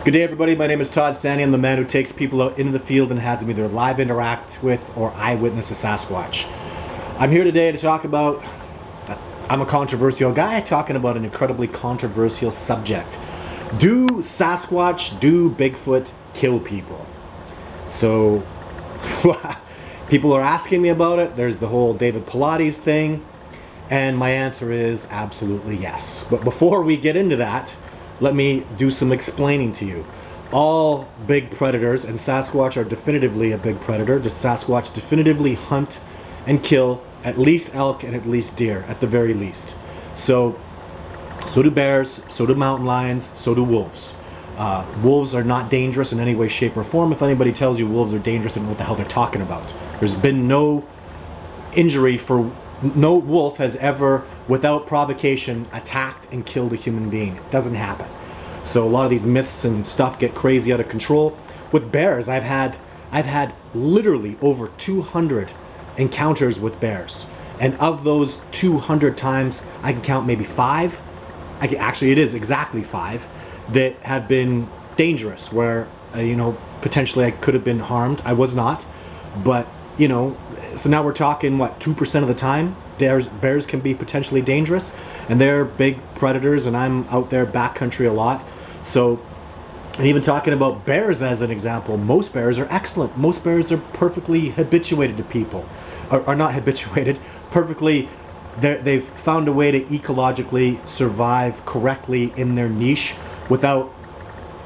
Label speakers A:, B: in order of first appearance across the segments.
A: Good day, everybody. My name is Todd Standing. I'm the man who takes people out into the field and has them either live interact with or eyewitness a Sasquatch. I'm here today to talk about, I'm a controversial guy talking about an incredibly controversial subject. Do Bigfoot kill people? So, people are asking me about it. There's the whole David Pilates thing. And my answer is absolutely yes. But before we get into that, let me do some explaining to you. All big predators, and Sasquatch are definitively a big predator. The Sasquatch definitively hunt and kill at least elk and at least deer, at the very least. So do bears, so do mountain lions, so do wolves. Wolves are not dangerous in any way, shape, or form. If anybody tells you wolves are dangerous, they don't know what the hell they're talking about. There's been no injury for no wolf has ever, without provocation, attacked and killed a human being. It doesn't happen. So a lot of these myths and stuff get crazy out of control. With bears, I've had literally over 200 encounters with bears, and of those 200 times, I can count maybe 5. Actually, it is exactly 5 that have been dangerous, where potentially I could have been harmed. I was not, but so now we're talking, what, 2% of the time bears can be potentially dangerous, and they're big predators, and I'm out there backcountry a lot. So, and even talking about bears as an example, most bears are excellent. Most bears are perfectly habituated to people. Are not habituated, perfectly, they've found a way to ecologically survive correctly in their niche without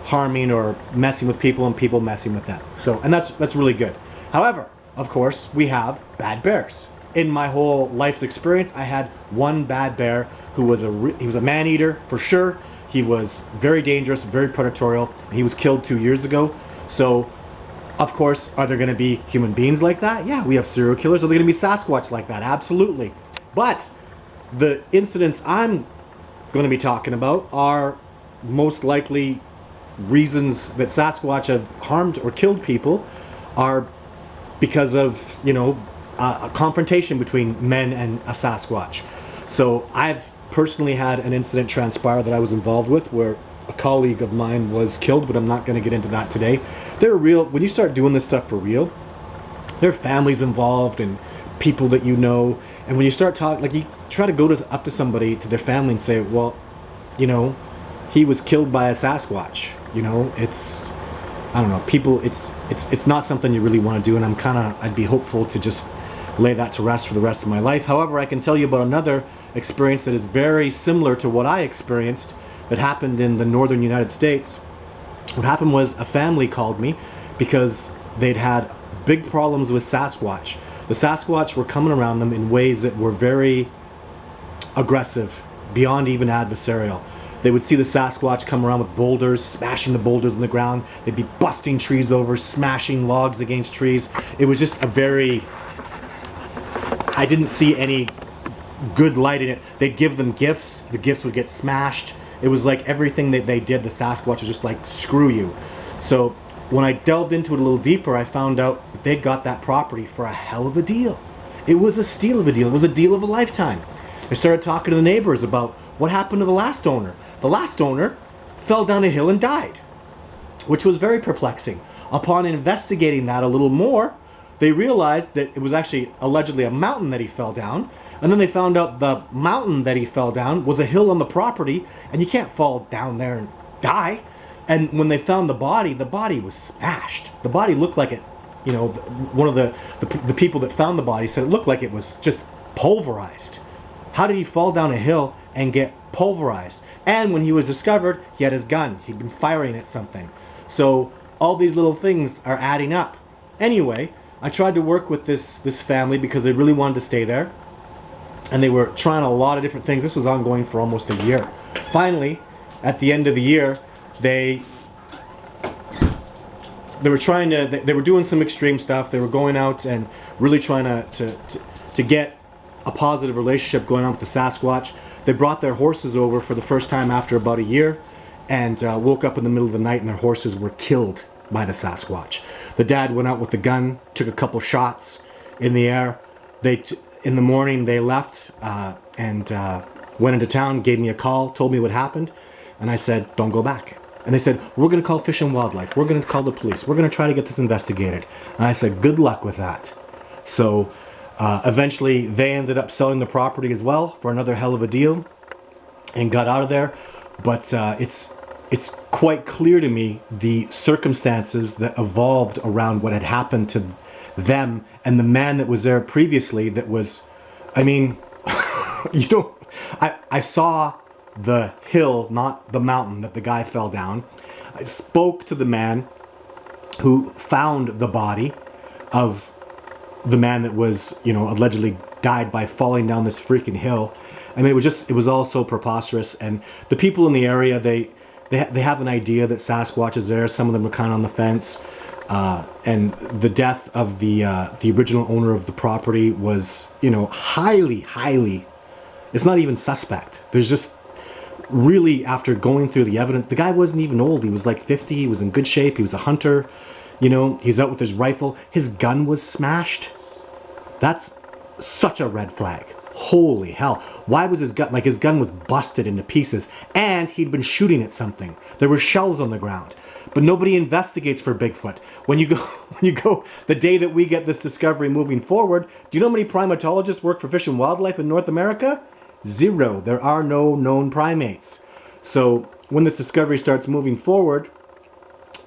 A: harming or messing with people and people messing with them. So, and that's really good. However, of course, we have bad bears. In my whole life's experience, I had one bad bear who was he was a man-eater for sure. He was very dangerous, very predatorial, and he was killed 2 years ago. So, of course, are there going to be human beings like that? Yeah, we have serial killers. Are there going to be Sasquatch like that? Absolutely. But the incidents I'm going to be talking about are most likely reasons that Sasquatch have harmed or killed people are because of, a confrontation between men and a Sasquatch. So I've personally had an incident transpire that I was involved with where a colleague of mine was killed, but I'm not going to get into that today. They're real. When you start doing this stuff for real, there are families involved and people that you know. And when you start talking, like you try to go up to somebody, to their family and say, well, he was killed by a Sasquatch. It's, I don't know, people, it's not something you really want to do, and I'd be hopeful to just lay that to rest for the rest of my life. However, I can tell you about another experience that is very similar to what I experienced that happened in the northern United States. What happened was a family called me because they'd had big problems with Sasquatch. The Sasquatch were coming around them in ways that were very aggressive, beyond even adversarial. They would see the Sasquatch come around with boulders, smashing the boulders in the ground. They'd be busting trees over, smashing logs against trees. It was just I didn't see any good light in it. They'd give them gifts. The gifts would get smashed. It was like everything that they did, the Sasquatch was just like, screw you. So when I delved into it a little deeper, I found out that they got that property for a hell of a deal. It was a steal of a deal. It was a deal of a lifetime. I started talking to the neighbors about what happened to the last owner. The last owner fell down a hill and died, which was very perplexing. Upon investigating that a little more, they realized that it was actually allegedly a mountain that he fell down, and then they found out the mountain that he fell down was a hill on the property, and you can't fall down there and die. And when they found the body was smashed. The body looked like it, one of the people that found the body said it looked like it was just pulverized. How did he fall down a hill and get pulverized? And when he was discovered, he had his gun. He'd been firing at something. So all these little things are adding up. Anyway, I tried to work with this family because they really wanted to stay there. And they were trying a lot of different things. This was ongoing for almost a year. Finally, at the end of the year, they were doing some extreme stuff. They were going out and really trying to get a positive relationship going on with the Sasquatch. They brought their horses over for the first time after about a year, and woke up in the middle of the night and their horses were killed by the Sasquatch. The dad went out with the gun, took a couple shots in the air. In the morning they left and went into town, gave me a call, told me what happened, and I said, don't go back. And they said, we're going to call Fish and Wildlife. We're going to call the police. We're going to try to get this investigated. And I said, good luck with that. So eventually they ended up selling the property as well for another hell of a deal and got out of there. But it's quite clear to me the circumstances that evolved around what had happened to them and the man that was there previously that was, I mean, I saw the hill, not the mountain that the guy fell down. I spoke to the man who found the body of the man that was, allegedly died by falling down this freaking hill. I mean, it was all so preposterous. And the people in the area, they have an idea that Sasquatch is there. Some of them are kind of on the fence. And the death of the original owner of the property was, highly, it's not even suspect. There's just really, after going through the evidence, the guy wasn't even old. He was like 50. He was in good shape. He was a hunter. He's out with his rifle. His gun was smashed. That's such a red flag. Holy hell. Why was his gun, his gun was busted into pieces and he'd been shooting at something. There were shells on the ground. But nobody investigates for Bigfoot. When you go, the day that we get this discovery moving forward, do you know how many primatologists work for Fish and Wildlife in North America? 0. There are no known primates. So when this discovery starts moving forward,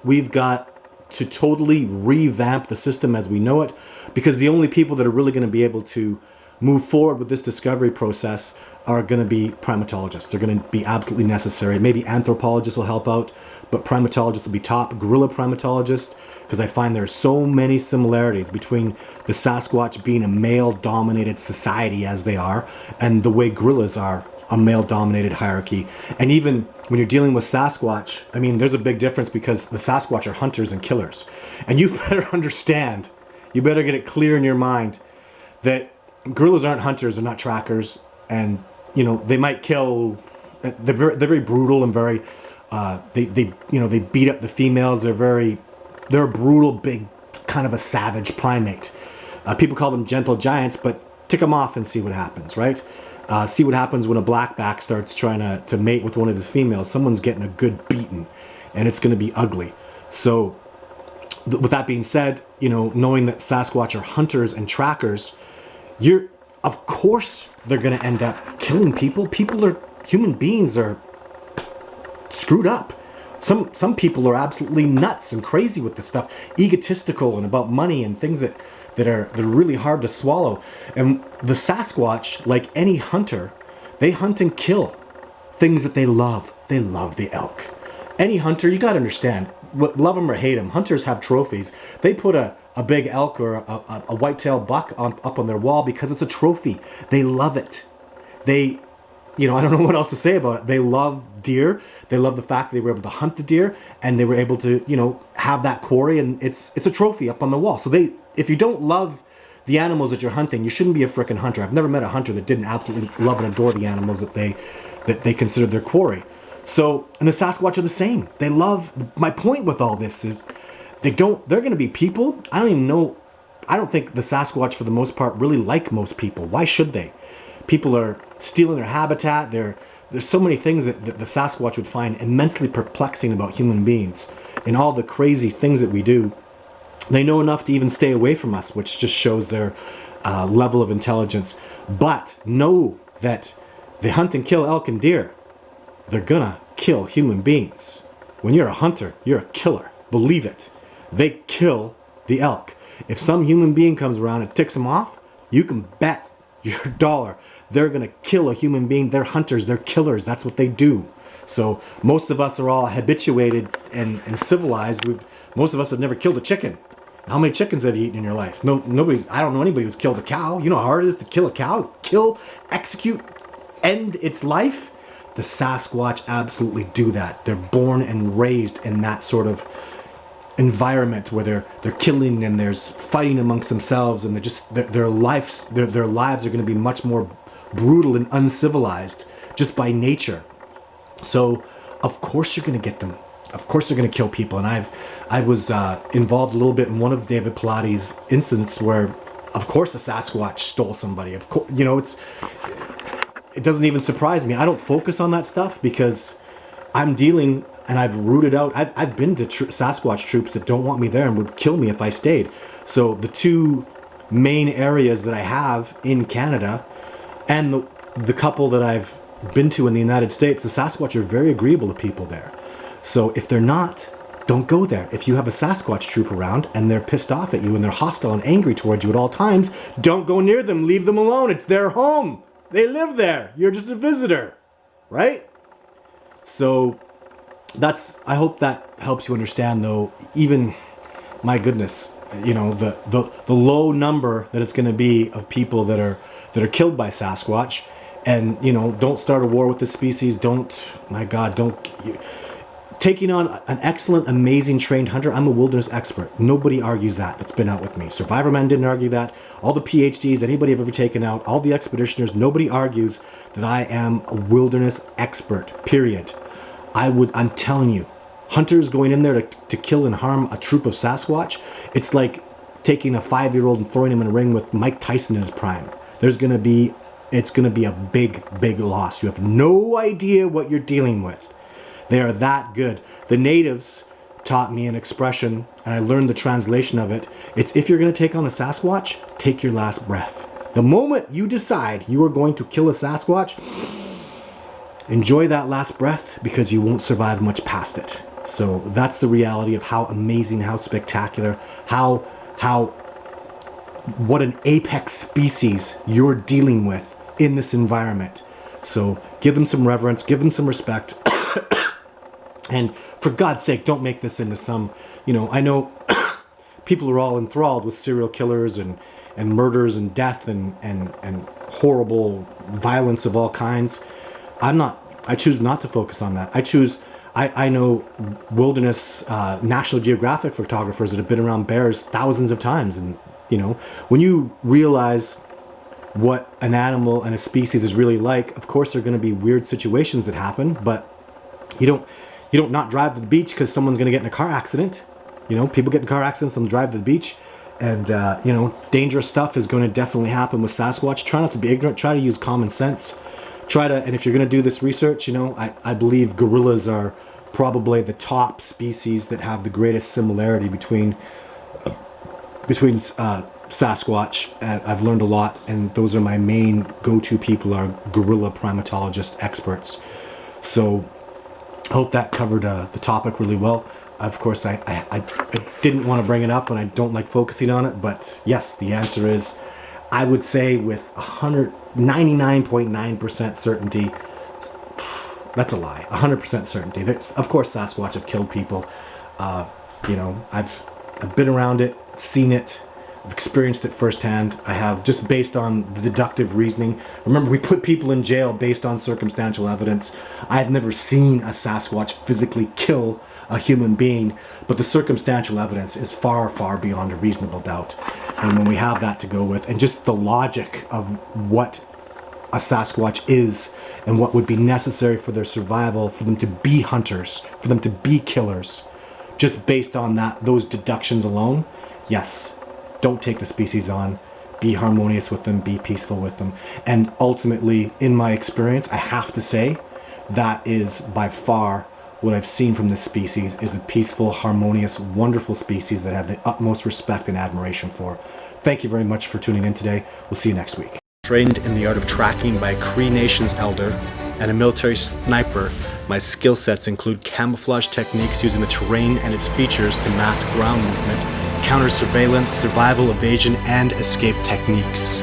A: we've got to totally revamp the system as we know it, because the only people that are really going to be able to move forward with this discovery process are going to be primatologists. They're going to be absolutely necessary. Maybe anthropologists will help out, but primatologists will be top. Gorilla primatologists, because I find there are so many similarities between the Sasquatch being a male-dominated society as they are, and the way gorillas are a male-dominated hierarchy. And even when you're dealing with Sasquatch, I mean, there's a big difference, because the Sasquatch are hunters and killers. And you better understand, you better get it clear in your mind that gorillas aren't hunters, they're not trackers, and they might kill. They're very brutal and very. They beat up the females. They're a brutal, big, kind of a savage primate. People call them gentle giants, but tick them off and see what happens, right? See what happens when a blackback starts trying to mate with one of his females. Someone's getting a good beating, and it's going to be ugly. So, with that being said, knowing that Sasquatch are hunters and trackers, of course they're going to end up killing people. Human beings are screwed up. Some people are absolutely nuts and crazy with this stuff, egotistical and about money and things they're really hard to swallow. And the Sasquatch, like any hunter, they hunt and kill things that they love. They love the elk. Any hunter, you got to understand, love them or hate them, hunters have trophies. They put a big elk or a white-tailed buck up on their wall because it's a trophy. They love it. I don't know what else to say about it. They love deer. They love the fact that they were able to hunt the deer and they were able to, have that quarry, and it's a trophy up on the wall. So if you don't love the animals that you're hunting, you shouldn't be a frickin' hunter. I've never met a hunter that didn't absolutely love and adore the animals that they considered their quarry. So, and the Sasquatch are the same. They love, my point with all this is, they're going to be people. I don't think the Sasquatch for the most part really like most people. Why should they? People are stealing their habitat. There's so many things that the Sasquatch would find immensely perplexing about human beings and all the crazy things that we do. They know enough to even stay away from us, which just shows their level of intelligence. But know that they hunt and kill elk and deer. They're gonna kill human beings. When you're a hunter, you're a killer. Believe it. They kill the elk. If some human being comes around and ticks them off, you can bet your dollar they're gonna kill a human being. They're hunters, they're killers. That's what they do. So most of us are all habituated and civilized. Most of us have never killed a chicken. How many chickens have you eaten in your life? I don't know anybody who's killed a cow. You know how hard it is to kill a cow? Execute, end its life? The Sasquatch absolutely do that. They're born and raised in that sort of environment where they're killing and there's fighting amongst themselves, and their lives are going to be much more brutal and uncivilized just by nature. So of course you're going to get them. Of course they're going to kill people. And I was involved a little bit in one of David Pilati's incidents where, of course, a Sasquatch stole somebody. Of course, it doesn't even surprise me. I don't focus on that stuff because I'm dealing, and I've rooted out, I've been to Sasquatch troops that don't want me there and would kill me if I stayed. So the two main areas that I have in Canada, and the couple that I've been to in the United States, the Sasquatch are very agreeable to people there. So if they're not, don't go there. If you have a Sasquatch troop around and they're pissed off at you and they're hostile and angry towards you at all times, don't go near them. Leave them alone. It's their home. They live there. You're just a visitor, right? So I hope that helps you understand, though. Even, my goodness, you know, the low number that it's going to be of people that are killed by Sasquatch. And, you know, don't start a war with this species. Taking on an excellent, amazing trained hunter. I'm a wilderness expert. Nobody argues that. That's been out with me. Survivor Men didn't argue that. All the PhDs, anybody I've ever taken out, all the expeditioners, nobody argues that I am a wilderness expert, period. I'm telling you, hunters going in there to kill and harm a troop of Sasquatch, it's like taking a 5-year-old and throwing him in a ring with Mike Tyson in his prime. It's going to be a big, big loss. You have no idea what you're dealing with. They are that good. The natives taught me an expression, and I learned the translation of it. It's, if you're going to take on a Sasquatch, take your last breath. The moment you decide you are going to kill a Sasquatch, enjoy that last breath, because you won't survive much past it. So that's the reality of how amazing, how spectacular, what an apex species you're dealing with in this environment. So give them some reverence, give them some respect. And for God's sake, don't make this into some, you know, I know people are all enthralled with serial killers and murders and death and horrible violence of all kinds. I choose not to focus on that. I know wilderness, National Geographic photographers that have been around bears thousands of times. And, you know, when you realize what an animal and a species is really like, of course there are going to be weird situations that happen, but you don't not drive to the beach because someone's going to get in a car accident. You know, people get in car accidents and drive to the beach. And, you know, dangerous stuff is going to definitely happen with Sasquatch. Try not to be ignorant. Try to use common sense. And if you're going to do this research, you know, I believe gorillas are probably the top species that have the greatest similarity between Sasquatch. I've learned a lot, and those are my main go-to people are gorilla primatologist experts. So I hope that covered the topic really well. Of course, I didn't want to bring it up, and I don't like focusing on it, but yes, the answer is, I would say with 99.9% certainty, that's a lie, 100% certainty. Of course, Sasquatch have killed people. You know, I've been around it, seen it, I've experienced it firsthand. I have, just based on the deductive reasoning. Remember, we put people in jail based on circumstantial evidence. I have never seen a Sasquatch physically kill a human being, but the circumstantial evidence is far, far beyond a reasonable doubt. And when we have that to go with, and just the logic of what a Sasquatch is and what would be necessary for their survival, for them to be hunters, for them to be killers, just based on those deductions alone, yes, don't take the species on. Be harmonious with them, be peaceful with them. And ultimately, in my experience, I have to say, that is by far what I've seen from this species, is a peaceful, harmonious, wonderful species that I have the utmost respect and admiration for. Thank you very much for tuning in today. We'll see you next week. Trained in the art of tracking by a Cree Nations elder and a military sniper, my skill sets include camouflage techniques using the terrain and its features to mask ground movement, counter surveillance, survival, evasion, and escape techniques.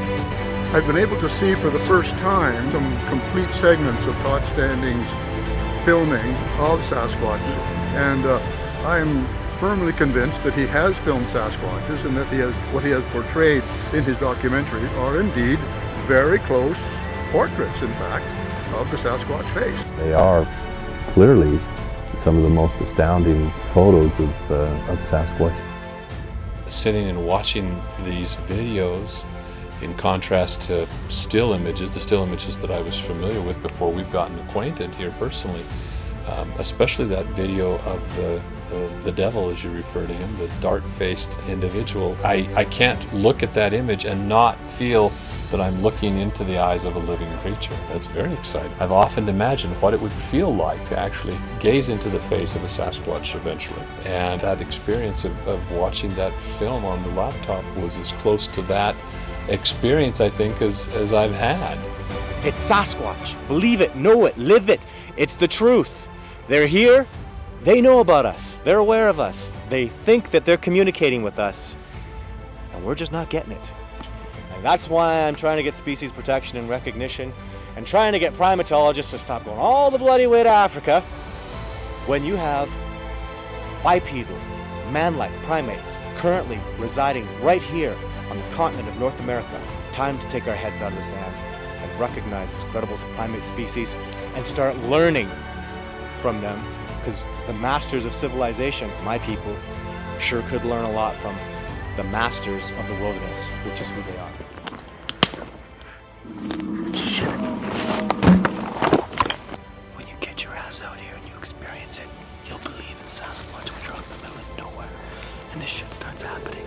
B: I've been able to see for the first time some complete segments of Todd Standing's filming of Sasquatches, and I'm firmly convinced that he has filmed Sasquatches, and that what he has portrayed in his documentary are indeed very close portraits, in fact, of the Sasquatch face.
C: They are clearly some of the most astounding photos of Sasquatch.
D: Sitting and watching these videos in contrast to still images, the still images that I was familiar with before we've gotten acquainted here personally, especially that video of the devil, as you refer to him, the dark-faced individual. I can't look at that image and not feel that I'm looking into the eyes of a living creature. That's very exciting. I've often imagined what it would feel like to actually gaze into the face of a Sasquatch eventually. And that experience of watching that film on the laptop was as close to that experience, I think, as I've had.
E: It's Sasquatch. Believe it, know it, live it. It's the truth. They're here. They know about us. They're aware of us. They think that they're communicating with us, and we're just not getting it. And that's why I'm trying to get species protection and recognition, and trying to get primatologists to stop going all the bloody way to Africa when you have bipedal, man-like primates currently residing right here on the continent of North America. Time to take our heads out of the sand and recognize this incredible primate species and start learning from them, because the masters of civilization, my people, sure could learn a lot from the masters of the wilderness, which is who they are. When you get your ass out here and you experience it, you'll believe in Sasquatch when you're out in the middle of nowhere and this shit starts happening.